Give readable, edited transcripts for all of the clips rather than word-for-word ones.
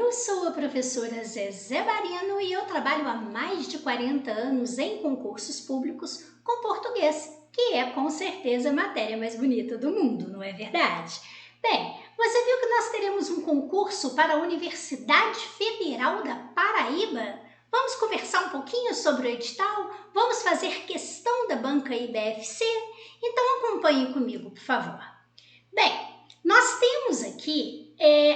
Eu sou a professora Zezé Barino e eu trabalho há mais de 40 anos em concursos públicos com português, que é com certeza a matéria mais bonita do mundo, não é verdade? Bem, você viu que nós teremos um concurso para a Universidade Federal da Paraíba? Vamos conversar um pouquinho sobre o edital? Vamos fazer questão da banca IBFC? Então acompanhe comigo, por favor. Bem, nós temos aqui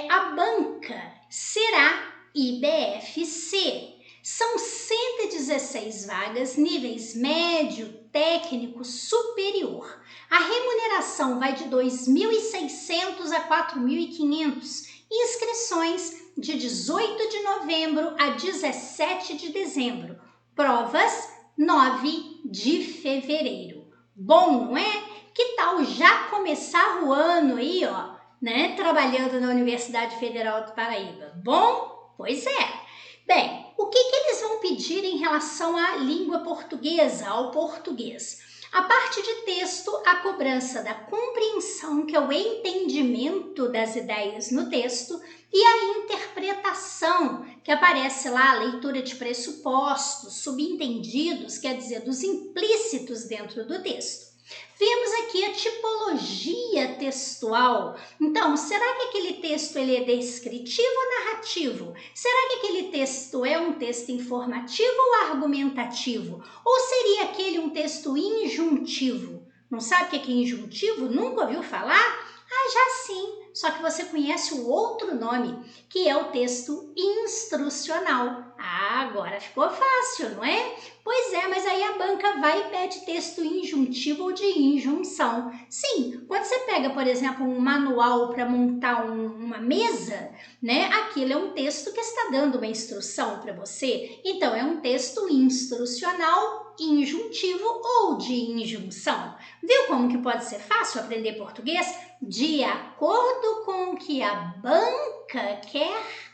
a banca será IBFC. São 116 vagas, níveis médio, técnico, superior. A remuneração vai de R$ 2.600 a R$ 4.500. Inscrições de 18 de novembro a 17 de dezembro. Provas 9 de fevereiro. Bom, não é? Que tal já começar o ano aí, ó, né, trabalhando na Universidade Federal do Paraíba? Bom? Pois é. Bem, o que eles vão pedir em relação à língua portuguesa, ao português? A parte de texto, a cobrança da compreensão, que é o entendimento das ideias no texto, e a interpretação, que aparece lá, a leitura de pressupostos, subentendidos, quer dizer, dos implícitos dentro do texto. Vemos aqui a tipologia textual. Então, será que aquele texto ele é descritivo ou narrativo? Será que aquele texto é um texto informativo ou argumentativo? Ou seria aquele um texto injuntivo? Não sabe o que é injuntivo? Nunca ouviu falar? Ah, já sim, só que você conhece o outro nome, que é o texto instrucional. Ah, agora ficou fácil, não é? Pois é, mas aí a banca vai e pede texto injuntivo ou de injunção. Sim, quando você pega, por exemplo, um manual para montar uma mesa, né? Aquilo é um texto que está dando uma instrução para você. Então, é um texto instrucional, injuntivo ou de injunção. Viu como que pode ser fácil aprender português? De acordo com o que a banca quer?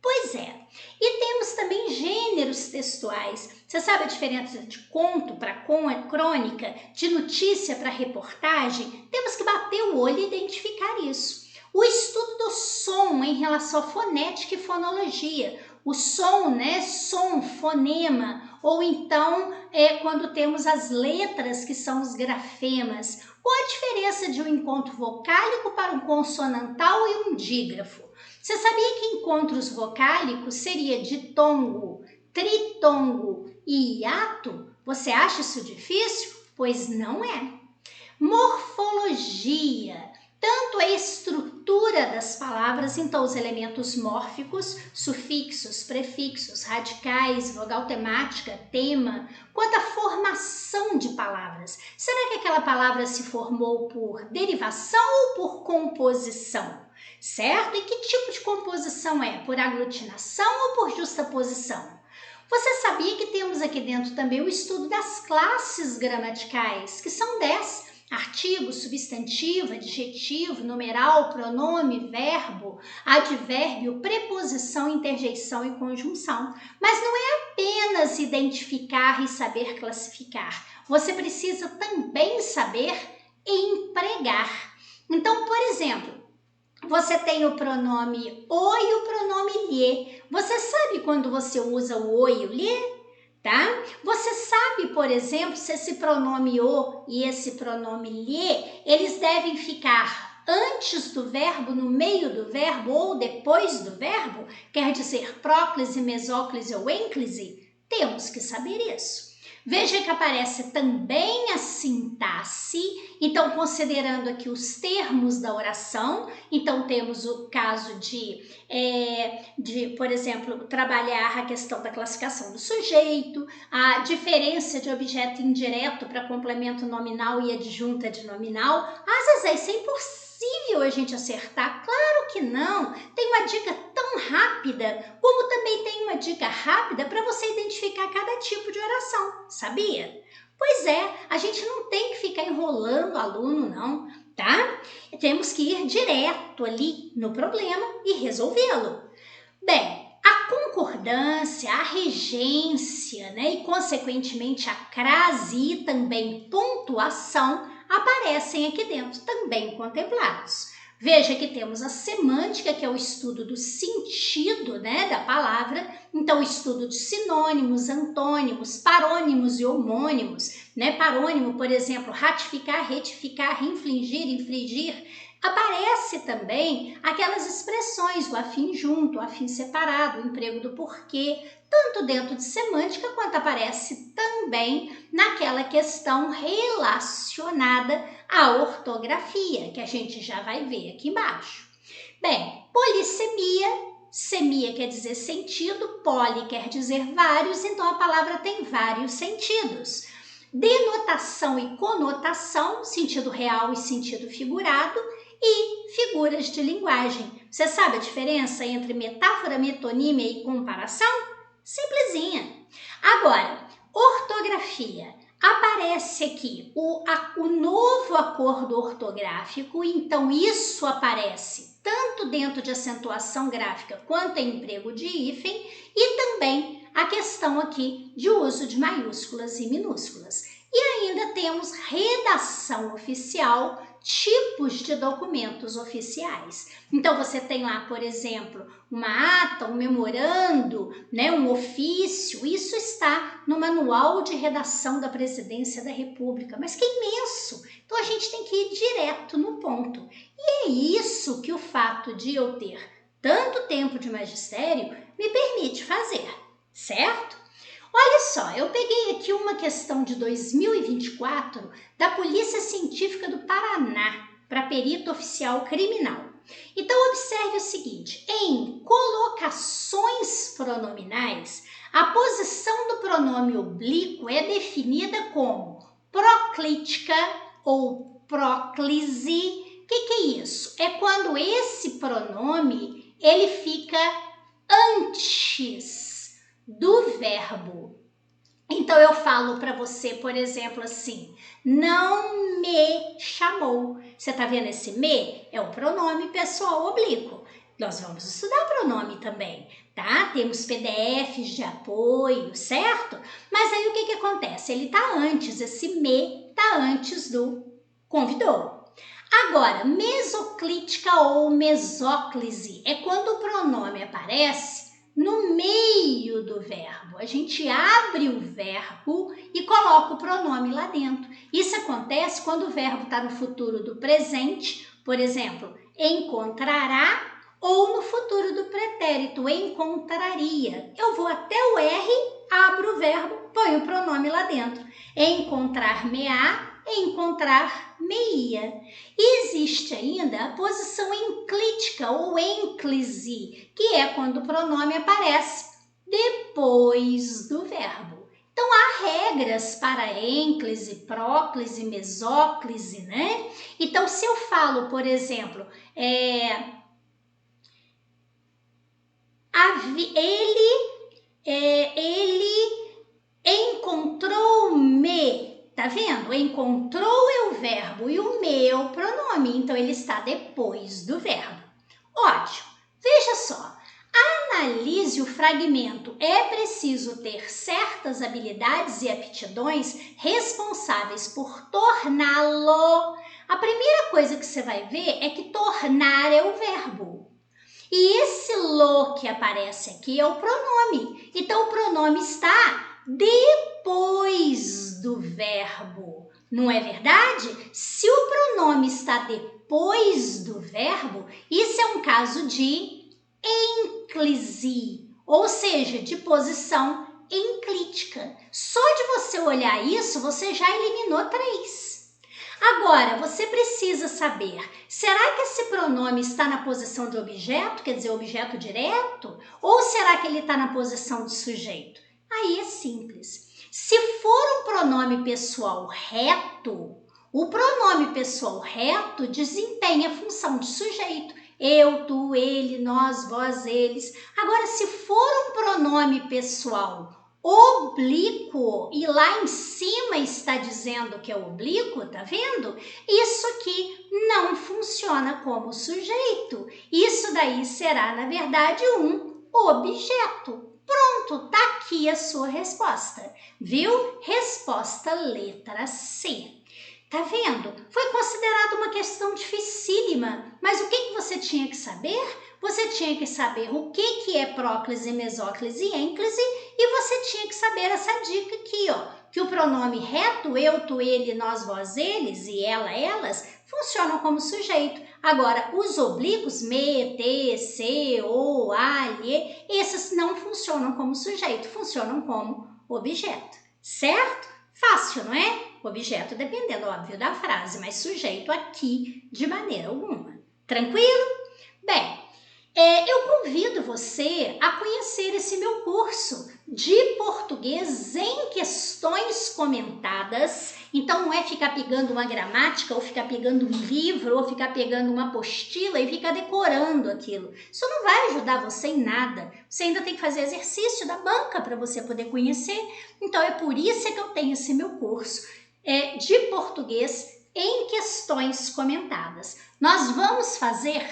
Pois é. E temos também gêneros textuais. Você sabe a diferença de conto para crônica, de notícia para reportagem? Temos que bater o olho e identificar isso. O estudo do som em relação à fonética e fonologia. O som, né? Som, fonema, ou então quando temos as letras, que são os grafemas. Qual a diferença de um encontro vocálico para um consonantal e um dígrafo? Você sabia que encontros vocálicos seria ditongo, tritongo e hiato? Você acha isso difícil? Pois não é. Morfologia. Tanto a estrutura das palavras, então os elementos mórficos, sufixos, prefixos, radicais, vogal temática, tema, quanto a formação de palavras. Será que aquela palavra se formou por derivação ou por composição? Certo? E que tipo de composição é? Por aglutinação ou por justaposição? Você sabia que temos aqui dentro também o estudo das classes gramaticais, que são 10. Artigo, substantivo, adjetivo, numeral, pronome, verbo, advérbio, preposição, interjeição e conjunção. Mas não é apenas identificar e saber classificar. Você precisa também saber empregar. Então, por exemplo, você tem o pronome o e o pronome lhe. Você sabe quando você usa o o e o lhe? Tá? Você sabe, por exemplo, se esse pronome o e esse pronome lhe, eles devem ficar antes do verbo, no meio do verbo ou depois do verbo? Quer dizer próclise, mesóclise ou ênclise? Temos que saber isso. Veja que aparece também a sintaxe, então considerando aqui os termos da oração, então temos o caso de, por exemplo, trabalhar a questão da classificação do sujeito, a diferença de objeto indireto para complemento nominal e adjunta de nominal. Às vezes isso é impossível a gente acertar? Claro que não! Tem uma dica tão rápida, como também tem uma dica rápida para você identificar cada tipo de oração, sabia? Pois é, a gente não tem que ficar enrolando o aluno não, tá? Temos que ir direto ali no problema e resolvê-lo. Bem, a concordância, a regência, né, e consequentemente a crase e também pontuação aparecem aqui dentro, também contemplados. Veja que temos a semântica, que é o estudo do sentido, né, da palavra. Então, o estudo de sinônimos, antônimos, parônimos e homônimos, né? Parônimo, por exemplo, ratificar, retificar, infligir, infringir. Aparece também aquelas expressões, o afim junto, o afim separado, o emprego do porquê, tanto dentro de semântica quanto aparece também naquela questão relacionada à ortografia, que a gente já vai ver aqui embaixo. Bem, polissemia, semia quer dizer sentido, poli quer dizer vários, então a palavra tem vários sentidos. Denotação e conotação, sentido real e sentido figurado, e figuras de linguagem. Você sabe a diferença entre metáfora, metonímia e comparação? Simplesinha. Agora, ortografia. Aparece aqui o novo acordo ortográfico, então isso aparece tanto dentro de acentuação gráfica quanto em emprego de hífen e também a questão aqui de uso de maiúsculas e minúsculas. E ainda temos redação oficial, tipos de documentos oficiais. Então, você tem lá, por exemplo, uma ata, um memorando, né, um ofício. Isso está no Manual de Redação da Presidência da República, mas que imenso! Então, a gente tem que ir direto no ponto. E é isso que o fato de eu ter tanto tempo de magistério me permite fazer, certo? Olha só, eu peguei aqui uma questão de 2024 da Polícia Científica do Paraná para perito oficial criminal. Então, observe o seguinte, em colocações pronominais, a posição do pronome oblíquo é definida como proclítica ou próclise. O que é isso? É quando esse pronome ele fica antes do verbo. Então, eu falo para você, por exemplo, assim, não me chamou. Você tá vendo esse me? É o pronome pessoal oblíquo. Nós vamos estudar pronome também, tá? Temos PDFs de apoio, certo? Mas aí o que acontece? Ele tá antes, esse me tá antes do convidou. Agora, mesoclítica ou mesóclise é quando o pronome aparece no meio do verbo. A gente abre o verbo e coloca o pronome lá dentro. Isso acontece quando o verbo está no futuro do presente, por exemplo, encontrará, ou no futuro do pretérito, encontraria. Eu vou até o R, abro o verbo, ponho o pronome lá dentro. Encontrar-me-á, encontrar-me-ia. E existe ainda a posição enclítica ou ênclise, que é quando o pronome aparece depois do verbo. Então, há regras para ênclise, próclise, mesóclise, né? Então, se eu falo, por exemplo, ele encontrou-me. Tá vendo? Encontrou é o verbo e o me é o pronome, então ele está depois do verbo. Ótimo! Veja só, analise o fragmento. É preciso ter certas habilidades e aptidões responsáveis por torná-lo. A primeira coisa que você vai ver é que tornar é o verbo. E esse lo que aparece aqui é o pronome. Então, o pronome está depois do verbo. Não é verdade? Se o pronome está depois do verbo, isso é um caso de ênclise, ou seja, de posição enclítica. Só de você olhar isso, você já eliminou 3. Agora, você precisa saber, será que esse pronome está na posição de objeto, quer dizer, objeto direto? Ou será que ele está na posição de sujeito? Aí é simples. Se for um pronome pessoal reto, o pronome pessoal reto desempenha a função de sujeito. Eu, tu, ele, nós, vós, eles. Agora, se for um pronome pessoal oblíquo, e lá em cima está dizendo que é oblíquo, tá vendo? Isso aqui não funciona como sujeito. Isso daí será, na verdade, um objeto. Pronto, tá aqui a sua resposta, viu? Resposta letra C. Tá vendo? Foi considerado uma questão dificílima, mas o que você tinha que saber? Você tinha que saber o que é próclise, mesóclise e ênclise, e você tinha que saber essa dica aqui, ó, que o pronome reto, eu, tu, ele, nós, vós, eles e ela, elas, funcionam como sujeito. Agora, os oblíquos, me, te, se, o, a, lhe, esses não funcionam como sujeito, funcionam como objeto, certo? Fácil, não é? Objeto dependendo, óbvio, da frase, mas sujeito aqui de maneira alguma. Tranquilo? Bem, eu convido você a conhecer esse meu curso de português em questões comentadas. Então, não é ficar pegando uma gramática, ou ficar pegando um livro, ou ficar pegando uma apostila e ficar decorando aquilo. Isso não vai ajudar você em nada. Você ainda tem que fazer exercício da banca para você poder conhecer. Então, é por isso que eu tenho esse meu curso de português em questões comentadas. Nós vamos fazer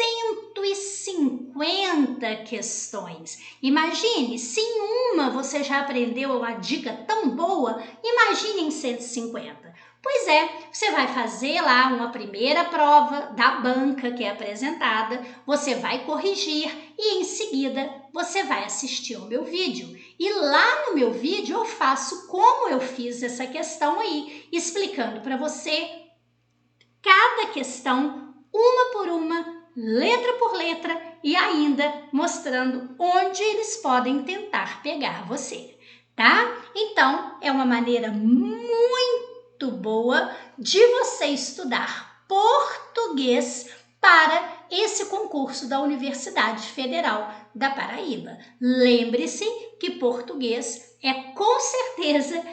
150 questões. Imagine, se em uma você já aprendeu uma dica tão boa, imagine em 150. Pois é, você vai fazer lá uma primeira prova da banca que é apresentada, você vai corrigir e em seguida você vai assistir ao meu vídeo. E lá no meu vídeo eu faço como eu fiz essa questão aí, explicando para você cada questão, uma por uma, letra por letra e ainda mostrando onde eles podem tentar pegar você, tá? Então, é uma maneira muito boa de você estudar português para esse concurso da Universidade Federal da Paraíba. Lembre-se que português é com certeza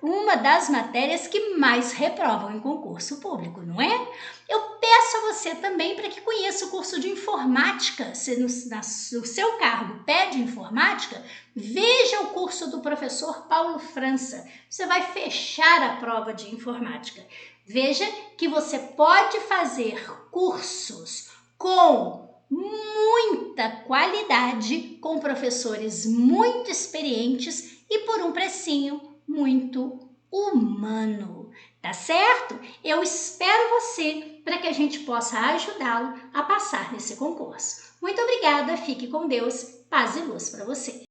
uma das matérias que mais reprovam em concurso público, não é? Eu peço a você também para que conheça o curso de informática. Se no seu cargo pede informática, veja o curso do professor Paulo França. Você vai fechar a prova de informática. Veja que você pode fazer cursos com muita qualidade, com professores muito experientes e por um precinho muito humano, tá certo? Eu espero você para que a gente possa ajudá-lo a passar nesse concurso. Muito obrigada, fique com Deus, paz e luz para você.